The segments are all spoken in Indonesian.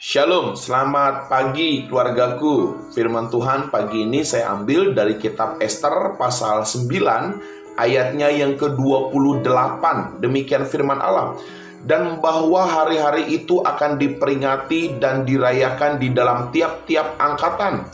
Shalom, selamat pagi keluargaku. Firman Tuhan pagi ini saya ambil dari kitab Ester pasal 9 ayatnya yang ke-28. Demikian firman Allah. Dan bahwa hari-hari itu akan diperingati dan dirayakan di dalam tiap-tiap angkatan,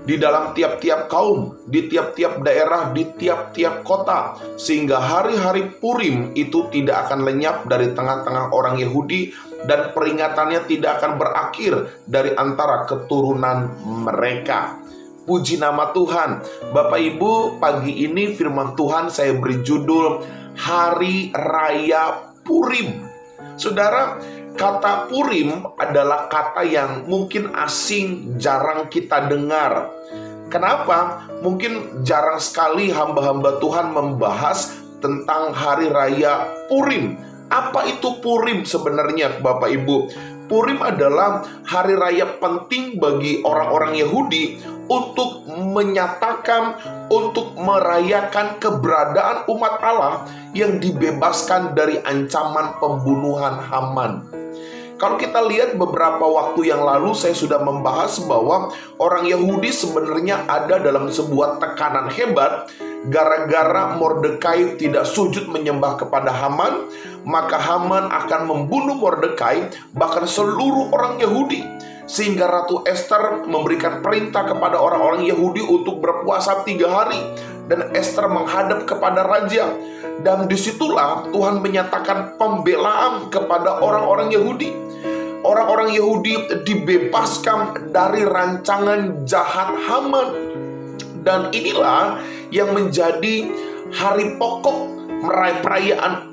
di dalam tiap-tiap kaum, di tiap-tiap daerah, di tiap-tiap kota, sehingga hari-hari Purim itu tidak akan lenyap dari tengah-tengah orang Yahudi, dan peringatannya tidak akan berakhir dari antara keturunan mereka. Puji nama Tuhan. Bapak Ibu, pagi ini firman Tuhan saya beri judul Hari Raya Purim. Saudara, kata Purim adalah kata yang mungkin asing, jarang kita dengar. Kenapa? Mungkin jarang sekali hamba-hamba Tuhan membahas tentang Hari Raya Purim. Apa itu Purim sebenarnya, Bapak Ibu? Purim adalah hari raya penting bagi orang-orang Yahudi untuk menyatakan, untuk merayakan keberadaan umat Allah yang dibebaskan dari ancaman pembunuhan Haman. Kalau kita lihat beberapa waktu yang lalu, saya sudah membahas bahwa orang Yahudi sebenarnya ada dalam sebuah tekanan hebat. Gara-gara Mordekai tidak sujud menyembah kepada Haman, maka Haman akan membunuh Mordekai, bahkan seluruh orang Yahudi. Sehingga Ratu Ester memberikan perintah kepada orang-orang Yahudi untuk berpuasa 3 hari. Dan Ester menghadap kepada raja. Dan disitulah Tuhan menyatakan pembelaan kepada orang-orang Yahudi. Orang-orang Yahudi dibebaskan dari rancangan jahat Haman. Dan inilah yang menjadi hari pokok perayaan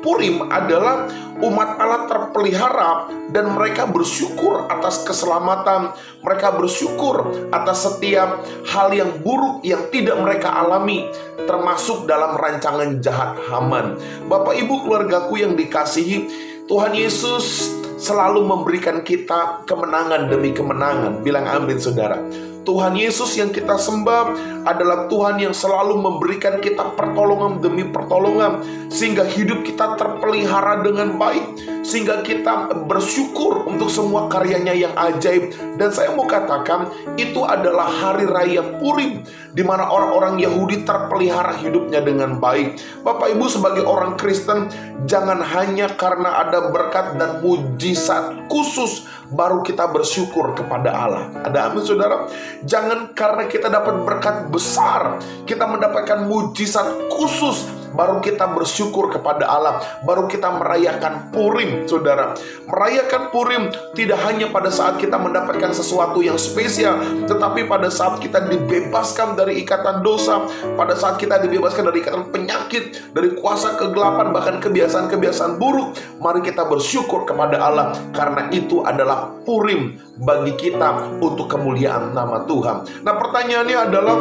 Purim adalah umat Allah terpelihara dan mereka bersyukur atas keselamatan, mereka bersyukur atas setiap hal yang buruk yang tidak mereka alami, termasuk dalam rancangan jahat Haman. Bapak Ibu keluargaku yang dikasihi, Tuhan Yesus selalu memberikan kita kemenangan demi kemenangan. Bilang amin saudara. Tuhan Yesus yang kita sembah adalah Tuhan yang selalu memberikan kita pertolongan demi pertolongan, sehingga hidup kita terpelihara dengan baik, sehingga kita bersyukur untuk semua karyanya yang ajaib. Dan saya mau katakan, itu adalah hari raya Purim, di mana orang-orang Yahudi terpelihara hidupnya dengan baik. Bapak Ibu sebagai orang Kristen, jangan hanya karena ada berkat dan mujizat khusus baru kita bersyukur kepada Allah. Ada amin saudara? Jangan karena kita dapat berkat besar, kita mendapatkan mujizat khusus, baru kita bersyukur kepada Allah, baru kita merayakan Purim, saudara. Merayakan Purim tidak hanya pada saat kita mendapatkan sesuatu yang spesial, tetapi pada saat kita dibebaskan dari ikatan dosa, pada saat kita dibebaskan dari ikatan penyakit, dari kuasa kegelapan, bahkan kebiasaan-kebiasaan buruk. Mari kita bersyukur kepada Allah, karena itu adalah Purim bagi kita untuk kemuliaan nama Tuhan. Nah, pertanyaannya adalah,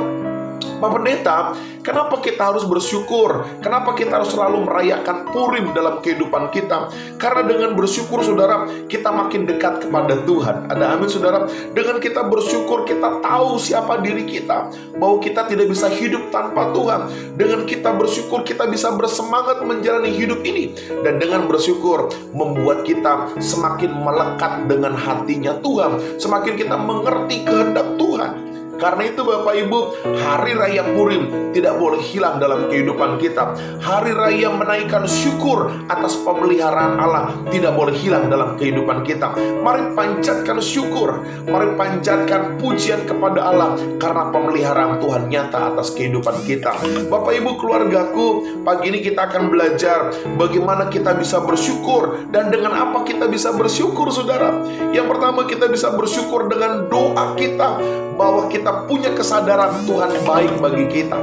Pak Pendeta, kenapa kita harus bersyukur? Kenapa kita harus selalu merayakan Purim dalam kehidupan kita? Karena dengan bersyukur, saudara, kita makin dekat kepada Tuhan. Ada amin, saudara? Dengan kita bersyukur, kita tahu siapa diri kita, bahwa kita tidak bisa hidup tanpa Tuhan. Dengan kita bersyukur, kita bisa bersemangat menjalani hidup ini. Dan dengan bersyukur, membuat kita semakin melekat dengan hatinya Tuhan. Semakin kita mengerti kehendak Tuhan. Karena itu Bapak Ibu, hari raya Purim tidak boleh hilang dalam kehidupan kita. Hari raya menaikkan syukur atas pemeliharaan Allah tidak boleh hilang dalam kehidupan kita. Mari panjatkan syukur, mari panjatkan pujian kepada Allah, karena pemeliharaan Tuhan nyata atas kehidupan kita. Bapak Ibu keluargaku, pagi ini kita akan belajar bagaimana kita bisa bersyukur. Dan dengan apa kita bisa bersyukur, saudara? Yang pertama, kita bisa bersyukur dengan doa kita, bahwa kita punya kesadaran Tuhan baik bagi kita.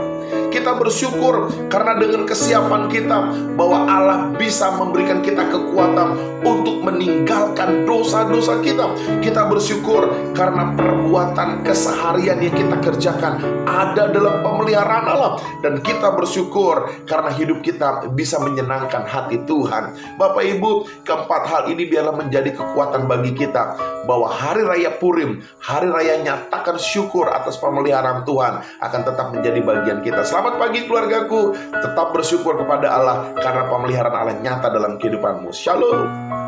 Kita bersyukur karena dengan kesiapan kita, bahwa Allah bisa memberikan kita kekuatan untuk meninggalkan dosa-dosa kita. Kita bersyukur karena perbuatan keseharian yang kita kerjakan ada dalam pemeliharaan Allah. Dan kita bersyukur karena hidup kita bisa menyenangkan hati Tuhan. Bapak Ibu, keempat hal ini biarlah menjadi kekuatan bagi kita, bahwa hari raya Purim, hari raya nyatakan syukur atas pemeliharaan Tuhan, akan tetap menjadi bagian kita. Selamat pagi keluargaku, tetap bersyukur kepada Allah karena pemeliharaan Allah nyata dalam kehidupanmu. Shalom.